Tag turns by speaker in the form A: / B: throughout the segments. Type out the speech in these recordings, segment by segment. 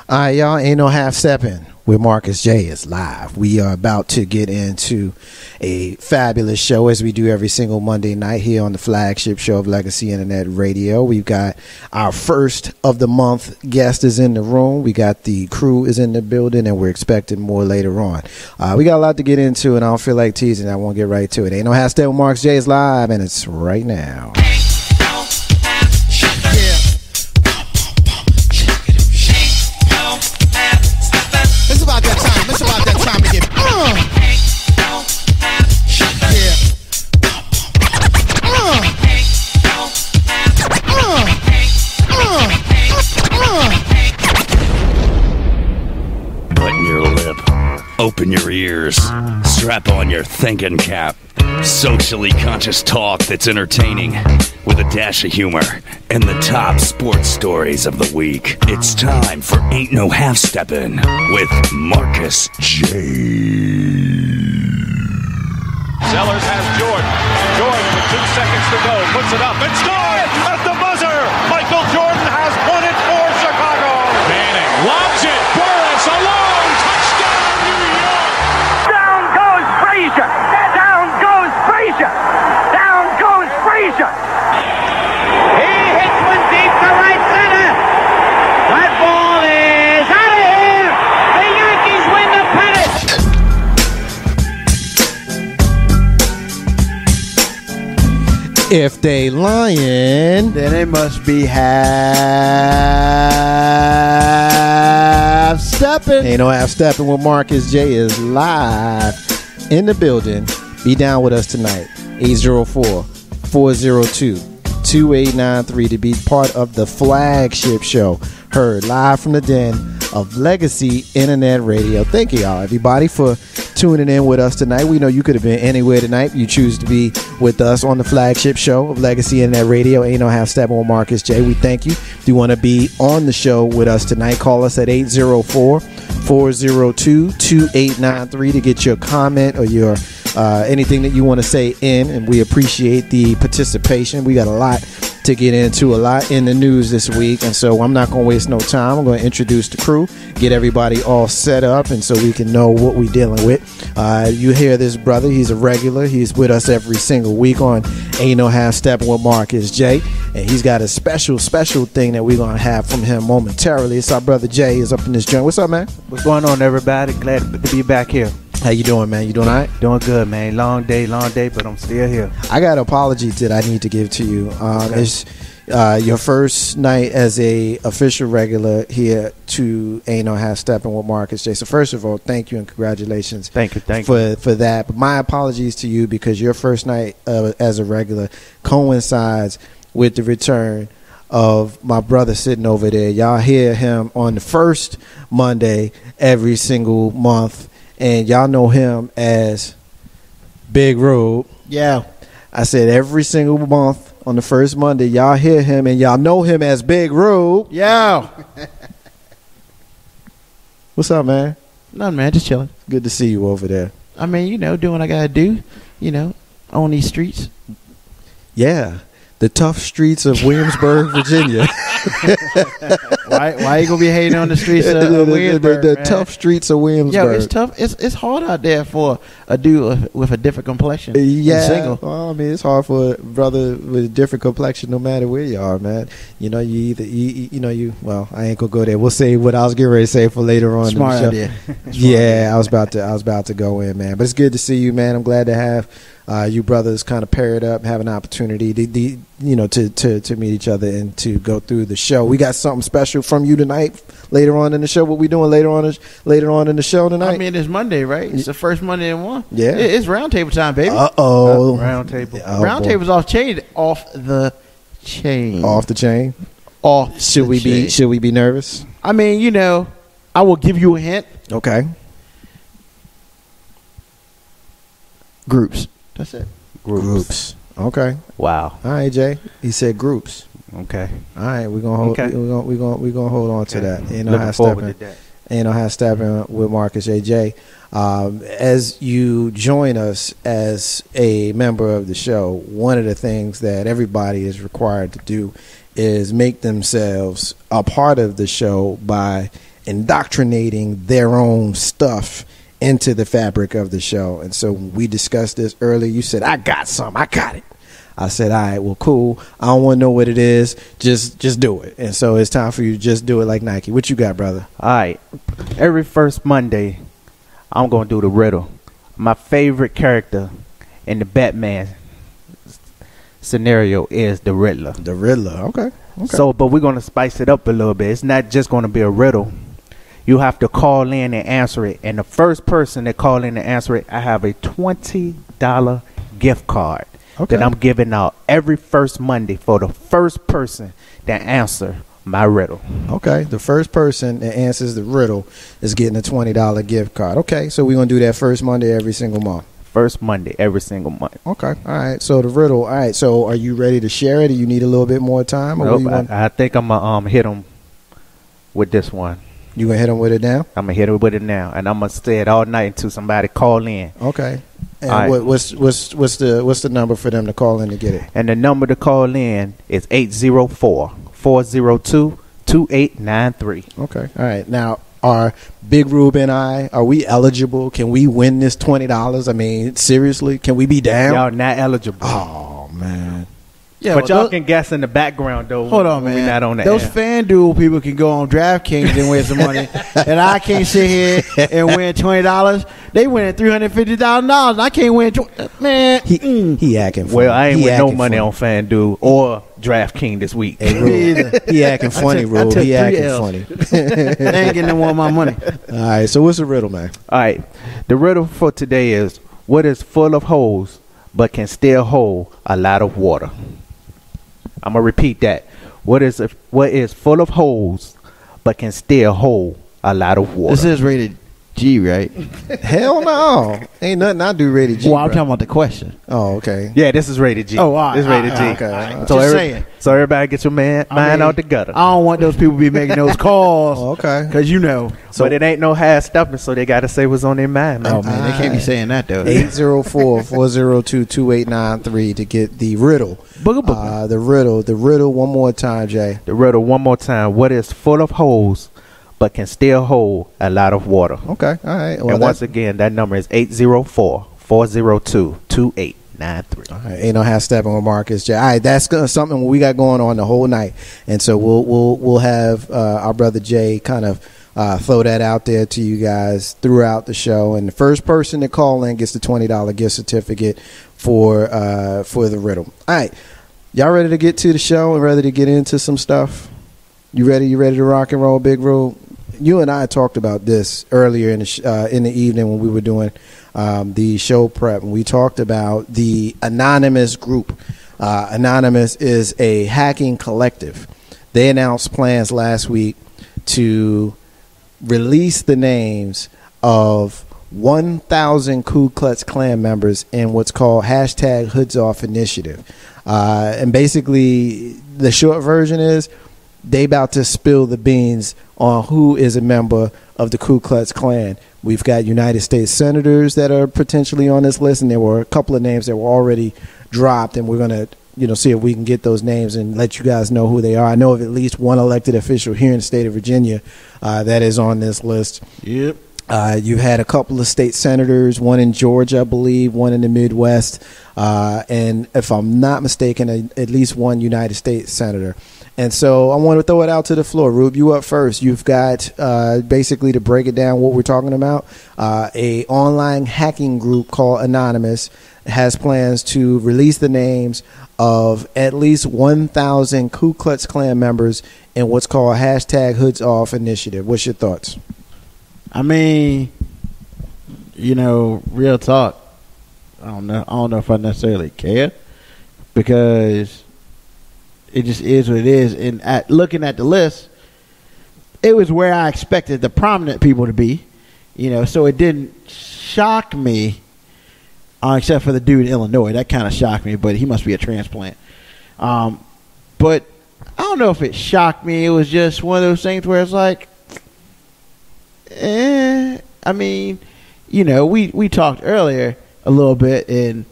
A: All right, y'all, ain't no half stepping with Marcus J is live. We are about to get into a fabulous show as we do every single Monday night here on the flagship show of Legacy Internet Radio. We've got our first of the month guest is in the room. We got the crew is in the building, and we're expecting more later on. We got a lot to get into, and I don't feel like teasing. I won't get right to it. Ain't no half stepping with Marcus J is live, and it's right now.
B: It's about that time. It's about that time to get
C: Button your lip, open your ears, strap on your thinking cap. Socially conscious talk that's entertaining with a dash of humor and the top sports stories of the week. It's time for Ain't No Half Steppin' with Marcus J.
D: Sellers has Jordan. Jordan with 2 seconds to go. Puts it up and scores at the buzzer. Michael Jordan has won it for Chicago. Manning lobs it. Burris alone. Touchdown, New York.
E: Down goes Frazier. Down goes Frazier. Down goes Frazier. He hits one deep to right center. That ball is out of here. The Yankees win the pennant.
A: If they lying, then it must be half stepping. Ain't no half stepping with Marcus J is live in the building. Be down with us tonight. 804-402-2893 to be part of the flagship show. Heard live from the den of Legacy Internet Radio. Thank you, y'all, everybody, for tuning in with us tonight. We know you could have been anywhere tonight. You choose to be with us on the flagship show of Legacy Internet Radio. Ain't no half stepping with Marcus J. We thank you. If you want to be on the show with us tonight, call us at 804-402-2893 to get your comment or your anything that you want to say in, and we appreciate the participation. We got a lot to get into, a lot in the news this week, and so I'm not going to waste no time. I'm going to introduce the crew, get everybody all set up, and so we can know what we're dealing with. You hear this brother, he's a regular. He's with us every single week on Ain't No Half Stepping with Marcus J, and he's got a special thing that we're going to have from him momentarily. It's our brother Jay is up in this joint. What's up, man?
F: What's going on, everybody? Glad to be back here.
A: How you doing, man? You doing all right?
F: Doing good, man. Long day, but I'm still here.
A: I got an apology that I need to give to you.
F: Okay.
A: It's your first night as a official regular here to Ain't No Half Stepping with Marcus J. So first of all, thank you and congratulations.
F: Thank you.
A: For that. But my apologies to you because your first night as a regular coincides with the return of my brother sitting over there. Y'all hear him on the first Monday every single month. And y'all know him as Big Rube. Yeah. I said every single month on the first Monday, y'all hear him and y'all know him as Big Rube. Yeah. What's up, man?
F: Nothing, man. Just chilling.
A: Good to see you over there.
F: I mean, doing what I got to do, on these streets.
A: Yeah. The tough streets of Williamsburg, Virginia.
F: Why you gonna be hating on the streets of Williamsburg?
A: The tough streets of Williamsburg.
F: Yo, it's tough. It's hard out there for a dude with a different complexion.
A: Yeah,
F: single.
A: well, I mean, it's hard for a brother with a different complexion, no matter where you are, man. You either well, I ain't gonna go there. We'll say what I was getting ready to say for later on.
F: Smart
A: in the show.
F: idea.
A: I was about to go in, man. But it's good to see you, man. I'm glad to have you brothers kind of paired up, have an opportunity to meet each other and to go through the show. We got something special from you tonight. Later on in the show, what we doing later on in the show tonight?
F: I mean, it's Monday, right? It's the first Monday in one.
A: Yeah,
F: it's roundtable time, baby.
A: Round
F: table.
A: Round
F: table's off the chain.
A: Off the chain. Should we be nervous?
F: I mean, I will give you a hint.
A: Okay.
F: Groups. That's it.
A: Groups. Okay.
F: Wow.
A: All right, Jay. He said groups.
F: Okay.
A: All right, we're gonna hold.
F: Okay.
A: We're gonna hold on to that. Ain't no
F: Looking
A: half
F: forward
A: stepping.
F: to that.
A: Ain't no half stepping with Marcus J. As you join us as a member of the show, one of the things that everybody is required to do is make themselves a part of the show by indoctrinating their own stuff into the fabric of the show. And so when we discussed this earlier, you said, I got some, I got it. I said, all right, well, cool. I don't want to know what it is. Just do it. And so it's time for you to just do it like Nike. What you got, brother?
G: All right. Every first Monday, I'm going to do the riddle. My favorite character in the Batman scenario is the Riddler.
A: The Riddler. Okay.
G: So, but we're going to spice it up a little bit. It's not just going to be a riddle. You have to call in and answer it. And the first person that call in and answer it, I have a $20 gift card that I'm giving out every first Monday for the first person that answer my riddle.
A: Okay. The first person that answers the riddle is getting a $20 gift card. Okay. So we're going to do that first Monday every single month.
G: First Monday every single month.
A: Okay. All right. So the riddle. All right. So are you ready to share it? Or you need a little bit more time? Or
G: Nope, I think I'm going to hit them with this one.
A: You going to hit them with it now?
G: I'm going to hit them with it now. And I'm going to stay it all night until somebody call in.
A: Okay. And
G: All right.
A: what's the number for them to call in to get it?
G: And the number to call in is 804-402-2893.
A: Okay. All right. Now, are Big Rube and are we eligible? Can we win this $20? I mean, seriously, can we be down?
G: Y'all not eligible.
A: Oh, man.
F: Yeah,
G: but y'all can guess in the background, though.
F: Hold on, man.
G: We're not on the
F: Those
G: air.
F: FanDuel people can go on DraftKings and win some money, and I can't sit here and win $20. They winning $350,000. I can't win. Man,
A: He acting funny.
G: Well, I ain't
A: He
G: with no
A: acting
G: money
A: funny.
G: on FanDuel or DraftKings this week.
A: Hey, Rube, he acting funny, Rube.
F: took
A: He
F: 3
A: acting
F: L's.
A: funny.
F: they ain't getting no more of my money.
A: All right. So what's the riddle, man?
G: All right. The riddle for today is, what is full of holes but can still hold a lot of water? I'm going to repeat that. What is full of holes but can still hold a lot of water?
F: This is rated G, right?
A: Hell no. Ain't nothing I do rated G.
F: Well, I'm
A: bro.
F: talking about the question.
A: Oh, okay.
G: Yeah, this is rated G.
F: Oh, all right,
G: This is rated
F: all
G: G.
F: right,
A: okay.
G: So,
F: Just saying.
G: so everybody get your mind out the gutter.
F: I don't want those people to be making those calls.
A: Okay.
F: Because you know.
G: But it ain't no half stepping, so they got to say what's on their mind, man.
F: Oh, man, they can't be saying that, though.
A: 804-402-2893 to get the riddle.
F: Booga booga.
A: The riddle one more time, Jay.
G: The riddle one more time. What is full of holes but can still hold a lot of water?
A: Okay. All right. Well,
G: And once again, that number is 804-402-2893.
A: all right, ain't no half stepping with Marcus J. All right, that's something we got going on the whole night, and so we'll have our brother Jay kind of throw that out there to you guys throughout the show, and the first person to call in gets the $20 gift certificate for the riddle. All right, y'all ready to get to the show and ready to get into some stuff? You ready? You ready to rock and roll, Big Rule? You and I talked about this earlier in the evening when we were doing the show prep, and we talked about the Anonymous group. Anonymous is a hacking collective. They announced plans last week to release the names of 1,000 Ku Klux Klan members in what's called hashtag Hoods Off Initiative. And basically, the short version is they about to spill the beans on who is a member of the Ku Klux Klan. We've got United States senators that are potentially on this list, and there were a couple of names that were already dropped, and we're going to see if we can get those names and let you guys know who they are. I know of at least one elected official here in the state of Virginia that is on this list.
F: Yep.
A: You've had a couple of state senators, one in Georgia, I believe, one in the Midwest, and if I'm not mistaken, at least one United States senator. And so I want to throw it out to the floor. Rube, you up first. You've got basically, to break it down, what we're talking about, a online hacking group called Anonymous has plans to release the names of at least 1,000 Ku Klux Klan members in what's called hashtag Hoods Off Initiative. What's your thoughts?
F: I mean, real talk. I don't know if I necessarily care, because it just is what it is. And looking at the list, it was where I expected the prominent people to be, so it didn't shock me, except for the dude in Illinois. That kind of shocked me, but he must be a transplant. But I don't know if it shocked me. It was just one of those things where it's like, I mean, we talked earlier a little bit, and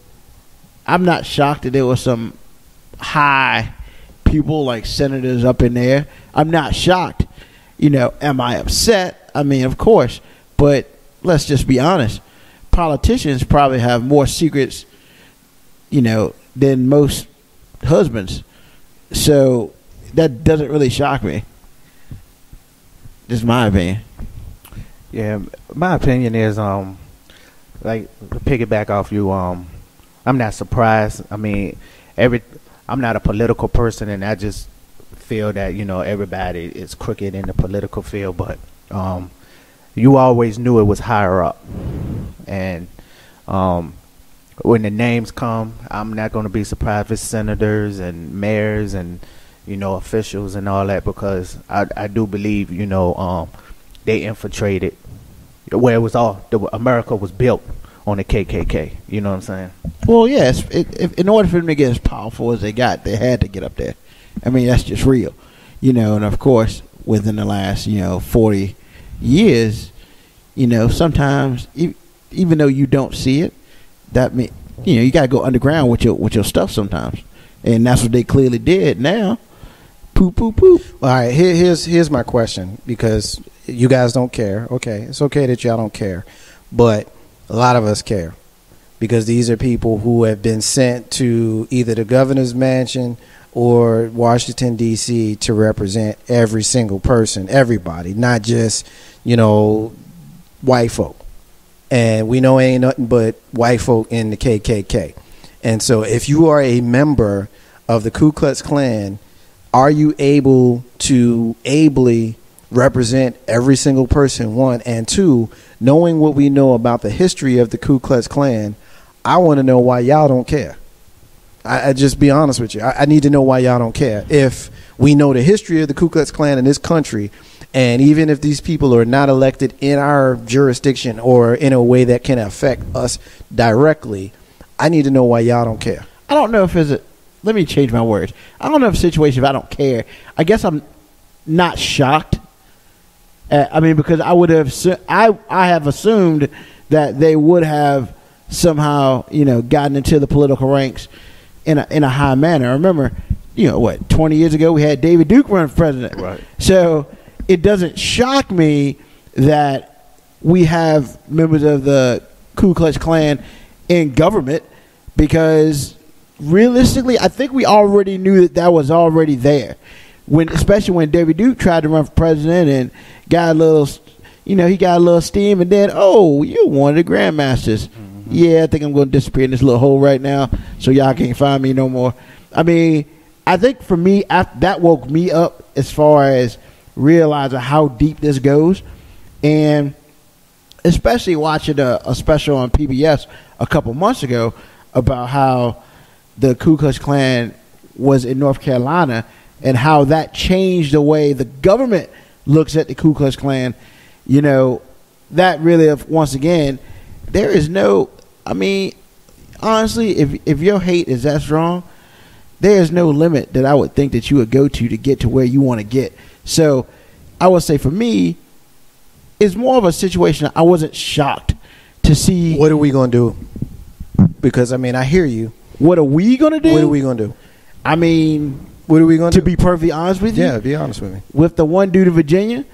F: I'm not shocked that there was some high people like senators up in there. I'm not shocked. am I upset? I mean, of course, but let's just be honest. Politicians probably have more secrets, than most husbands. So that doesn't really shock me. Just my opinion.
G: Yeah, my opinion is like to piggyback off you. I'm not surprised. I mean, I'm not a political person, and I just feel that everybody is crooked in the political field. But you always knew it was higher up, and when the names come, I'm not going to be surprised if it's senators and mayors and officials and all that, because I do believe they infiltrated where it was America was built on the KKK. You know what I'm saying?
F: Well, yes. In order for them to get as powerful as they got, they had to get up there. I mean, that's just real. And of course, within the last 40 years, sometimes even though you don't see it, that mean you got to go underground with your stuff sometimes, and that's what they clearly did. Now, poop. All
A: right, here's my question, because you guys don't care. Okay, it's okay that y'all don't care, but a lot of us care, because these are people who have been sent to either the governor's mansion or Washington, D.C. to represent every single person, everybody, not just white folk. And we know ain't nothing but white folk in the KKK. And so if you are a member of the Ku Klux Klan, are you able to ably represent every single person, one? And two, knowing what we know about the history of the Ku Klux Klan, I want to know why y'all don't care. I just be honest with you. I need to know why y'all don't care. If we know the history of the Ku Klux Klan in this country, and even if these people are not elected in our jurisdiction or in a way that can affect us directly, I need to know why y'all don't care.
F: I don't know if let me change my words. I don't know if it's a situation if I don't care. I guess I'm not shocked. Because I would have, I have assumed that they would have somehow, gotten into the political ranks in a high manner. I remember, 20 years ago we had David Duke run for president.
G: Right.
F: So it doesn't shock me that we have members of the Ku Klux Klan in government, because realistically, I think we already knew that was already there. Especially when David Duke tried to run for president and got a little, he got a little steam, and then, you're one of the grandmasters. Mm-hmm. Yeah, I think I'm going to disappear in this little hole right now, so y'all can't find me no more. I mean, I think for me, that woke me up as far as realizing how deep this goes, and especially watching a special on PBS a couple months ago about how the Ku Klux Klan was in North Carolina and how that changed the way the government looks at the Ku Klux Klan. That really, once again, there is no, honestly, if your hate is that strong, there is no limit that I would think that you would go to get to where you want to get. So I would say for me, it's more of a situation I wasn't shocked to see.
A: What are we going to do? Because, I hear you.
F: What are we going to do?
A: What are we going to do?
F: What are we going to do? To be perfectly honest with you?
A: Yeah, be honest with me.
F: With the one dude in Virginia,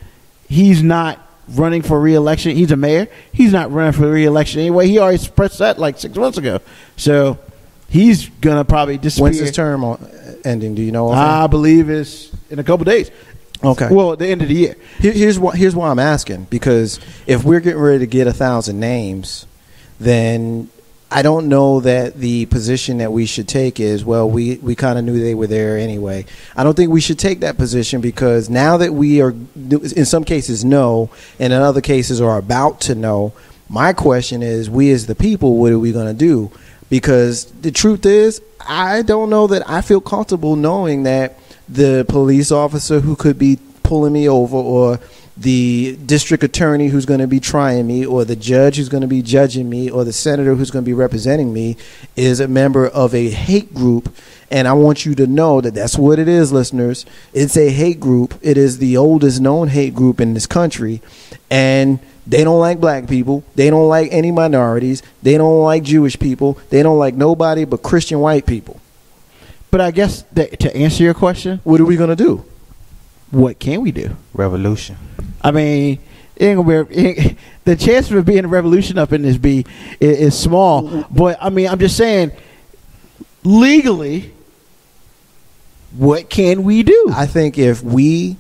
F: he's not running for re-election. He's a mayor. He's not running for re-election anyway. He already expressed that like 6 months ago. So he's going to probably disappear.
A: When's his term ending? Do you know?
F: I believe it's in a couple days.
A: Okay.
F: Well, at the end of the year.
A: Here's why I'm asking. Because if we're getting ready to get 1,000 names, then I don't know that the position that we should take is, well, we kind of knew they were there anyway. I don't think we should take that position, because now that we are, in some cases, know, and in other cases are about to know, my question is, we as the people, what are we going to do? Because the truth is, I don't know that I feel comfortable knowing that the police officer who could be pulling me over, or the district attorney who's going to be trying me, or the judge who's going to be judging me, or the senator who's going to be representing me is a member of a hate group. And I want you to know that that's what it is, listeners. It's a hate group. It is the oldest known hate group in this country. And they don't like black people. They don't like any minorities. They don't like Jewish people. They don't like nobody but Christian white people.
F: But I guess to answer your question,
A: what are we going to do?
F: what can we do?
G: Revolution.
F: I mean, it ain't gonna be, the chance of it being a revolution up in this is small. But I mean, I'm just saying, legally, what can we do?
A: I think if we,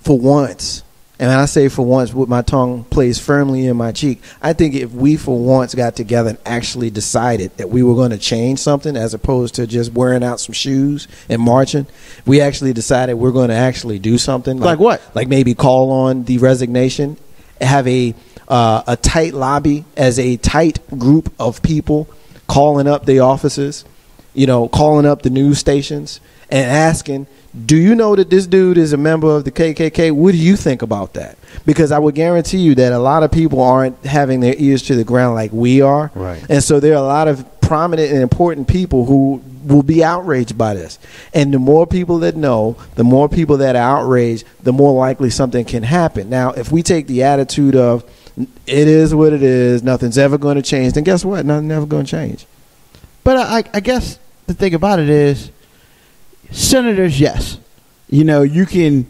A: for once, and I say for once with my tongue placed firmly in my cheek, I think if we for once got together and actually decided that we were going to change something as opposed to just wearing out some shoes and marching, we actually decided we're going to actually do something.
F: Like what?
A: Like maybe call on the resignation, have a tight lobby as a tight group of people calling up the offices, calling up the news stations and asking, do you know that this dude is a member of the KKK? What do you think about that? Because I would guarantee you that a lot of people aren't having their ears to the ground like we are.
G: Right.
A: And so there are a lot of prominent and important people who will be outraged by this. And the more people that know, the more people that are outraged, the more likely something can happen. Now, if we take the attitude of it is what it is, nothing's ever going to change, then guess what? Nothing's ever going to change.
F: But I guess the thing about it is, senators, yes. You can,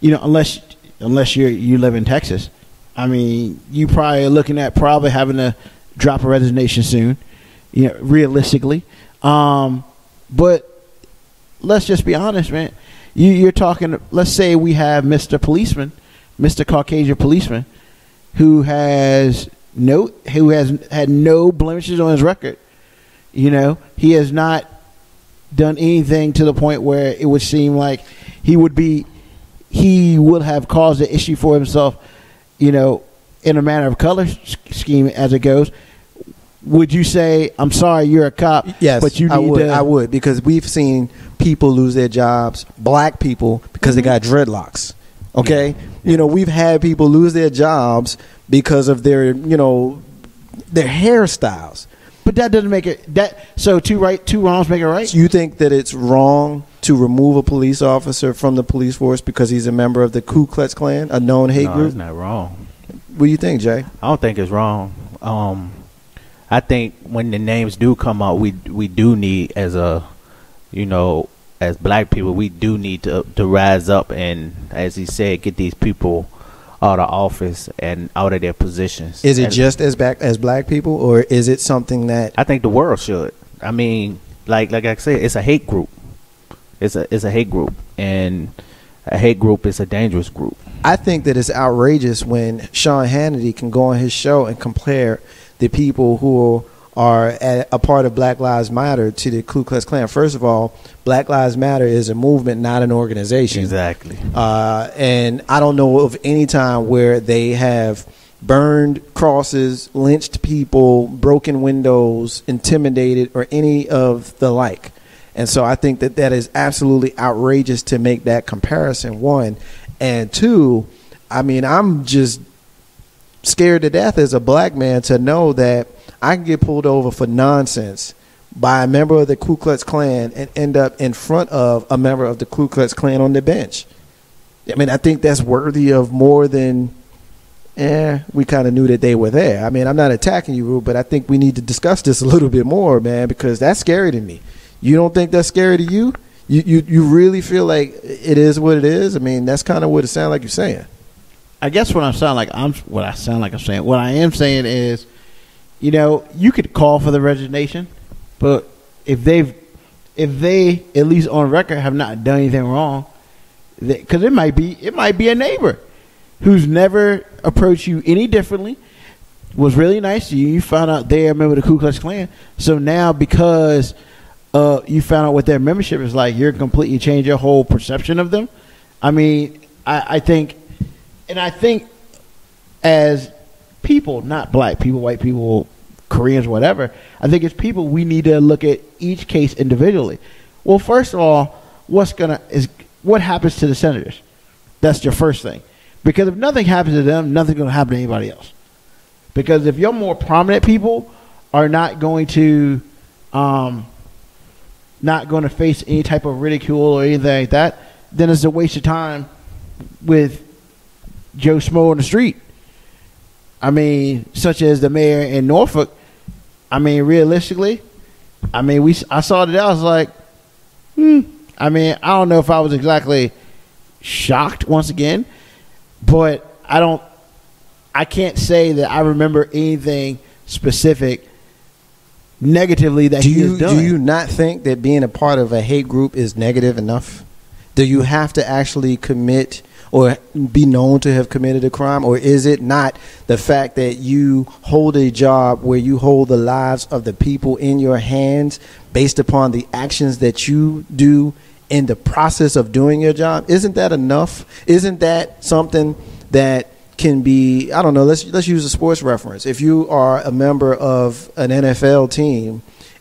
F: unless you live in Texas. I mean, you probably are looking at probably having to drop a resignation soon, realistically. But let's just be honest, man. You're talking, let's say we have Mr. Caucasian policeman, who has had no blemishes on his record. He has not done anything to the point where it would seem like he would have caused an issue for himself, in a manner of color scheme as it goes. Would you say, I'm sorry, you're a cop?
A: Yes,
F: but you need
A: I would, because we've seen people lose their jobs, black people, because they got dreadlocks. Okay? Yeah. We've had people lose their jobs because of their hairstyles.
F: But that doesn't make it so two wrongs make it right?
A: So you think that it's wrong to remove a police officer from the police force because he's a member of the Ku Klux Klan, a known hate group?
G: No, it's not wrong.
A: What do you think, Jay?
G: I don't think it's wrong. I think when the names do come out, we do need, as black people, we do need to rise up and, as he said, get these people out of office and out of their positions.
A: Is it just as black people, or is it something that
G: I think the world should? I mean, like I said, it's a hate group. It's a hate group, and a hate group is a dangerous group.
A: I think that it's outrageous when Sean Hannity can go on his show and compare the people who are a part of Black Lives Matter to the Ku Klux Klan. First of all, Black Lives Matter is a movement, not an organization.
G: Exactly.
A: And I don't know of any time where they have burned crosses, lynched people, broken windows, intimidated, or any of the like. And so I think that is absolutely outrageous to make that comparison, one. And two, I mean, I'm just scared to death as a black man to know that I can get pulled over for nonsense by a member of the Ku Klux Klan and end up in front of a member of the Ku Klux Klan on the bench. I mean, I think that's worthy of more than, we kind of knew that they were there. I mean, I'm not attacking you, Rube, but I think we need to discuss this a little bit more, man, because that's scary to me. You don't think that's scary to you? You really feel like it is what it is? I mean, that's kind of what it sounds like you're saying.
F: I guess what I am saying is, you could call for the resignation, but if they at least on record have not done anything wrong, because it might be a neighbor who's never approached you any differently, was really nice to you. You found out they're a member of the Ku Klux Klan, so now because you found out what their membership is like, you're completely changed your whole perception of them. I mean, I think as people, not black people, white people, Koreans, whatever, I think as people, we need to look at each case individually. Well, first of all, what happens to the senators? That's your first thing. Because if nothing happens to them, nothing's going to happen to anybody else. Because if your more prominent people are not going to face any type of ridicule or anything like that, then it's a waste of time with Joe Schmo on the street. I mean, such as the mayor in Norfolk. I mean, realistically, I saw that. I was like, I mean, I don't know if I was exactly shocked once again, but I can't say that I remember anything specific negatively that he has done.
A: Do you not think that being a part of a hate group is negative enough? Do you have to actually commit or be known to have committed a crime? Or is it not the fact that you hold a job where you hold the lives of the people in your hands based upon the actions that you do in the process of doing your job? Isn't that enough? Isn't that something that can be, I don't know, let's use a sports reference. If you are a member of an NFL team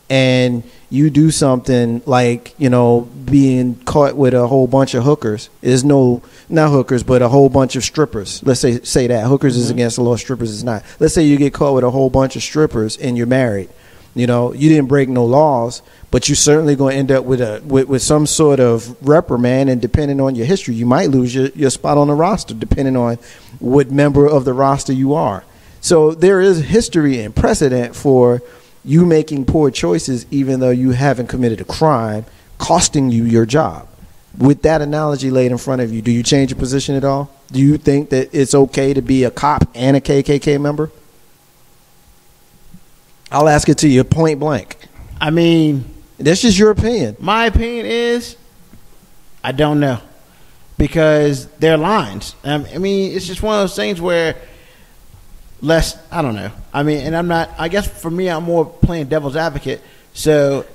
A: and you do something like, being caught with a whole bunch of hookers, not hookers, but a whole bunch of strippers. Let's say that hookers is against the law, strippers is not. Let's say you get caught with a whole bunch of strippers and you're married. You didn't break no laws, but you're certainly going to end up with some sort of reprimand, and depending on your history, you might lose your spot on the roster, depending on what member of the roster you are. So there is history and precedent for you making poor choices, even though you haven't committed a crime, costing you your job. With that analogy laid in front of you, do you change your position at all? Do you think that it's okay to be a cop and a KKK member? I'll ask it to you point blank.
F: I mean,
A: that's just your opinion.
F: My opinion is, I don't know, because they're lines. I mean, it's just one of those things where I don't know. I mean, and I'm not. I guess for me, I'm more playing devil's advocate. So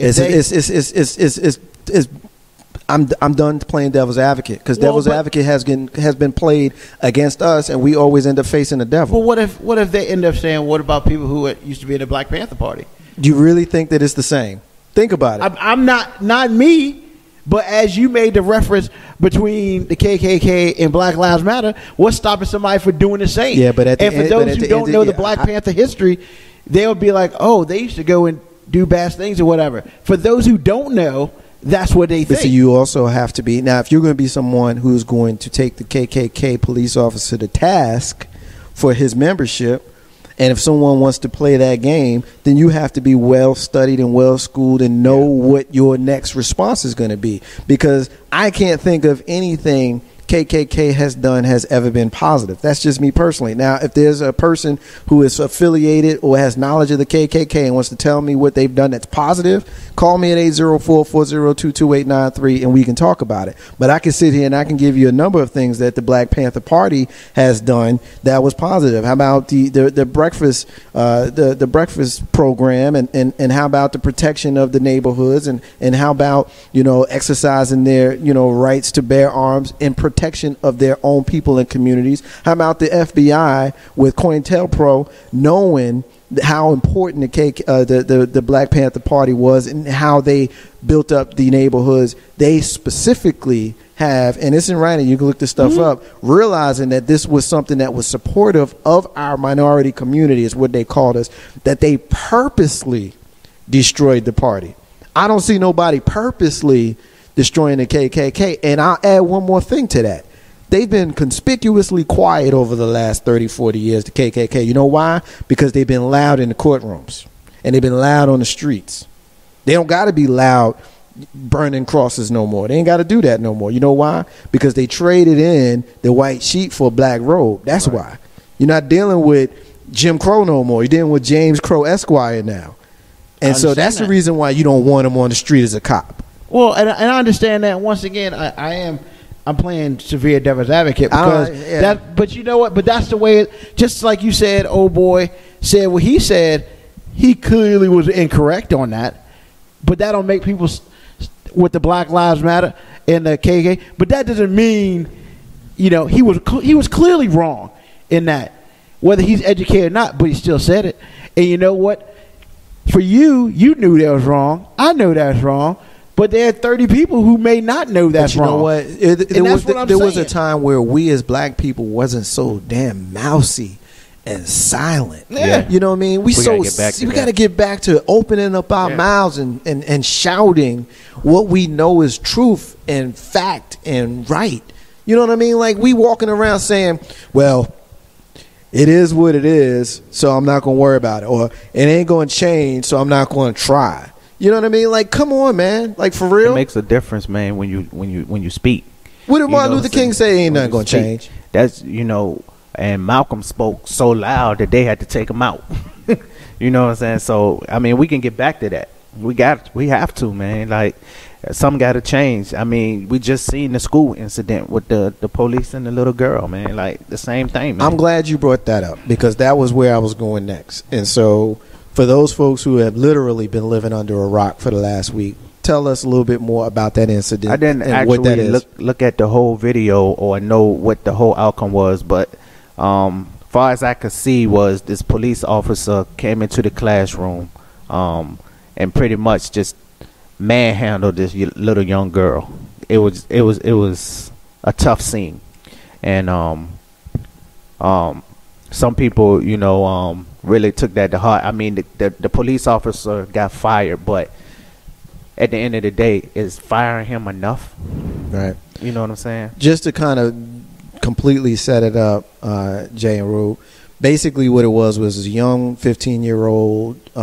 F: I'm done playing devil's advocate, because devil's advocate has been played against us, and we always end up facing the devil. Well, what if they end up saying, what about people who used to be in the Black Panther Party?
A: Do you really think that it's the same? Think about it.
F: I'm not me, but as you made the reference between the KKK and Black Lives Matter, what's stopping somebody from doing the same?
A: Yeah, but
F: for those who don't know the Black Panther history, they'll be like, oh, they used to go and do bad things or whatever. For those who don't know, that's what they think.
A: So you also have to be, now if you're going to be someone who's going to take the KKK police officer to task for his membership, and if someone wants to play that game, then you have to be well studied and well schooled and know what your next response is going to be. Because I can't think of anything KKK has done has ever been positive. That's just me personally. Now, if there's a person who is affiliated or has knowledge of the KKK and wants to tell me what they've done that's positive, call me at 804-402-2893 and we can talk about it. But I can sit here and I can give you a number of things that the Black Panther Party has done that was positive. How about the breakfast the breakfast program, and how about the protection of the neighborhoods, and how about exercising their rights to bear arms in protection of their own people and communities? How about the FBI with COINTELPRO knowing how important the Black Panther Party was and how they built up the neighborhoods? They specifically have, and it's in writing, you can look this stuff up, realizing that this was something that was supportive of our minority community, is what they called us, that they purposely destroyed the party. I don't see nobody purposely destroying the KKK. And I'll add one more thing to that. They've been conspicuously quiet over the last 30, 40 years, the KKK. You know why? Because they've been loud in the courtrooms, and they've been loud on the streets. They don't got to be loud burning crosses no more. They ain't got to do that no more. You know why? Because they traded in the white sheep for a black robe. That's why. You're not dealing with Jim Crow no more. You're dealing with James Crow Esquire now. And so that's the reason why you don't want him on the street as a cop.
F: Well, and I understand that. Once again, I'm playing severe devil's advocate because that. But you know what? But that's the way it. Just like you said, old boy said what he said. He clearly was incorrect on that. But that don't make people with the Black Lives Matter and the KKK. But that doesn't mean, he was clearly wrong in that, whether he's educated or not. But he still said it. And you know what? For you knew that was wrong. I know that's wrong. But there are 30 people who may not know that's wrong.
A: But you know what? There was a time where we as black people wasn't so damn mousy and silent.
F: Yeah.
A: You know what I mean? We got to get back to opening up our mouths and shouting what we know is truth and fact and right. You know what I mean? Like, we walking around saying, well, it is what it is, so I'm not going to worry about it. Or it ain't going to change, so I'm not going to try. You know what I mean? Like, come on, man. Like, for real.
G: It makes a difference, man, when you speak.
A: What did
G: You
A: Martin
G: know
A: Luther
G: what I'm
A: King
G: saying?
A: say? Ain't nothing gonna change.
G: That's and Malcolm spoke so loud that they had to take him out. You know what I'm saying? So I mean, we can get back to that. We have to, man. Like, something got to change. I mean, we just seen the school incident with the police and the little girl, man. Like, the same thing, man.
A: I'm glad you brought that up because that was where I was going next. And so, for those folks who have literally been living under a rock for the last week, tell us a little bit more about that incident.
G: I didn't
A: and what that
G: actually
A: is.
G: look at the whole video or know what the whole outcome was, but far as I could see was this police officer came into the classroom and pretty much just manhandled this little young girl. It was a tough scene, and some people really took that to heart. I mean, the police officer got fired, but at the end of the day, is firing him enough?
A: Right.
G: You know what I'm saying?
A: Just to kind of completely set it up, Jay and Rube, basically what it was a young 15-year-old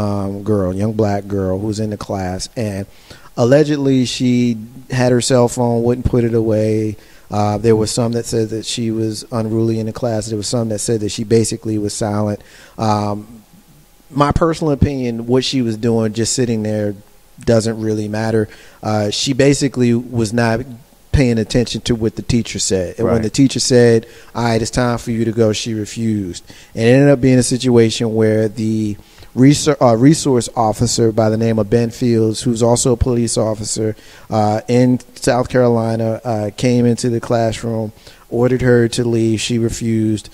A: girl, young black girl who was in the class, and allegedly she had her cell phone, wouldn't put it away. There was some that said that she was unruly in the class. There was some that said that she basically was silent. My personal opinion, what she was doing, just sitting there, doesn't really matter. She basically was not paying attention to what the teacher said. And when the teacher said, all right, it's time for you to go, she refused. And it ended up being a situation where the resource officer by the name of Ben Fields, who's also a police officer in South Carolina, came into the classroom, ordered her to leave. She refused.